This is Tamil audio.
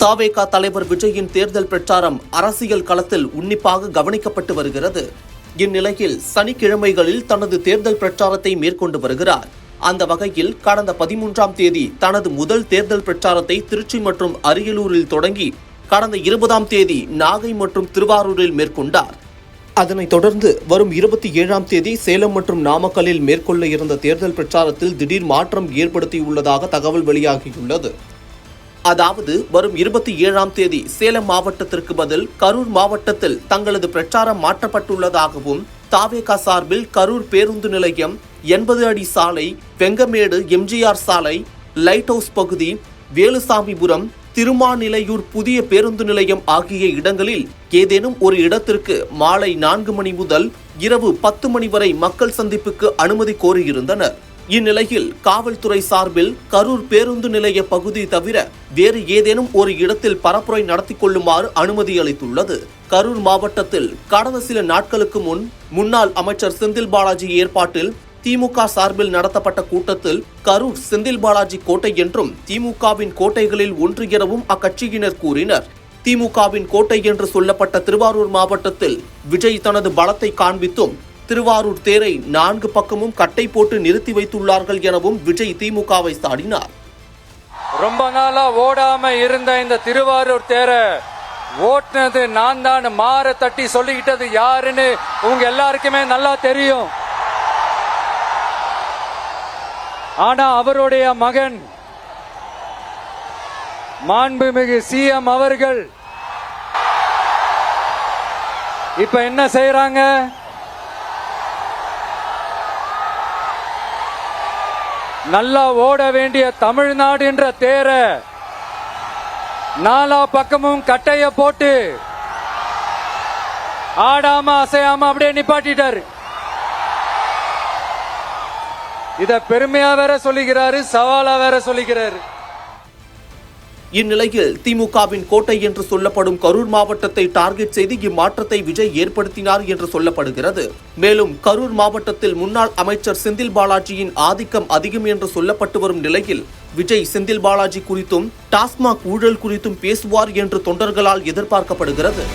தவேக தலைவர் விஜயின் தேர்தல் பிரச்சாரம் அரசியல் களத்தில் உன்னிப்பாக கவனிக்கப்பட்டு வருகிறது. இந்நிலையில் சனிக்கிழமைகளில் தனது தேர்தல் பிரச்சாரத்தை மேற்கொண்டு வருகிறார். அந்த வகையில் கடந்த 13ஆம் தேதி தனது முதல் தேர்தல் பிரச்சாரத்தை திருச்சி மற்றும் அரியலூரில் தொடங்கி கடந்த 20ஆம் தேதி நாகை மற்றும் திருவாரூரில் மேற்கொண்டார். அதனைத் தொடர்ந்து வரும் 27ஆம் தேதி சேலம் மற்றும் நாமக்கல்லில் மேற்கொள்ள இருந்த தேர்தல் பிரச்சாரத்தில் திடீர் மாற்றம் ஏற்படுத்தியுள்ளதாக தகவல் வெளியாகியுள்ளது. அதாவது வரும் 27ஆம் தேதி சேலம் மாவட்டத்திற்கு பதில் கரூர் மாவட்டத்தில் தங்களது பிரச்சாரம் மாற்றப்பட்டுள்ளதாகவும் தவேக சார்பில் கரூர் பேருந்து நிலையம், 80 அடி சாலை, வெங்கமேடு எம்ஜிஆர் சாலை, லைட் ஹவுஸ் பகுதி, வேலுசாமிபுரம், திருமாநிலையூர் புதிய பேருந்து நிலையம் ஆகிய இடங்களில் ஏதேனும் ஒரு இடத்திற்கு மாலை 4 மணி முதல் இரவு 10 மணி வரை மக்கள் சந்திப்புக்கு அனுமதி கோரியிருந்தனர். இந்நிலையில் காவல்துறை சார்பில் கரூர் பேருந்து நிலைய பகுதி தவிர வேறு ஏதேனும் ஒரு இடத்தில் பரப்புரை நடத்தி கொள்ளுமாறு அனுமதி அளித்துள்ளது. கரூர் மாவட்டத்தில் கடந்த சில நாட்களுக்கு முன்னாள் அமைச்சர் செந்தில் பாலாஜி ஏற்பாட்டில் திமுக சார்பில் நடத்தப்பட்ட கூட்டத்தில் கரூர் செந்தில் பாலாஜி கோட்டை என்றும் திமுகவின் கோட்டைகளில் ஒன்று எனவும் அக்கட்சியினர் கூறினர். திமுகவின் கோட்டை என்று சொல்லப்பட்ட திருவாரூர் மாவட்டத்தில் விஜய் தனது பலத்தை காண்பித்தும் திருவாரூர் தேரை 4 பக்கமும் கட்டை போட்டு நிறுத்தி வைத்துள்ளார்கள் எனவும் விஜய் திமுகவை சாடினார். ரொம்ப நாளா ஓடாம இருந்த இந்த திருவாரூர் தேரை ஓட்டுனது நான் தான், மாற தட்டி சொல்லிக்கிட்டது யாருன்னு உங்க எல்லாருக்குமே நல்லா தெரியும். ஆனா அவருடைய மகன் மாண்புமிகு சிஎம் அவர்கள் இப்ப என்ன செய்யறாங்க? நல்லா ஓட வேண்டிய தமிழ்நாடு என்ற தேர 4 பக்கமும் கட்டைய போட்டு ஆடாம அசையாம அப்படியே நிப்பாட்டிட்டாரு. இத பெருமையா வேற சொல்லிக்கிறாரு, சவாலா வேற சொல்லிக்கிறாரு. இந்நிலையில் திமுகவின் கோட்டை என்று சொல்லப்படும் கரூர் மாவட்டத்தை டார்கெட் செய்து இம்மாற்றத்தை விஜய் ஏற்படுத்தினார் என்று சொல்லப்படுகிறது. மேலும் கரூர் மாவட்டத்தில் முன்னாள் அமைச்சர் செந்தில் பாலாஜியின் ஆதிக்கம் அதிகம் என்று சொல்லப்பட்டு வரும் நிலையில் விஜய் செந்தில் பாலாஜி குறித்தும் டாஸ்மாக் ஊழல் குறித்தும் பேசுவார் என்று தொண்டர்களால் எதிர்பார்க்கப்படுகிறது.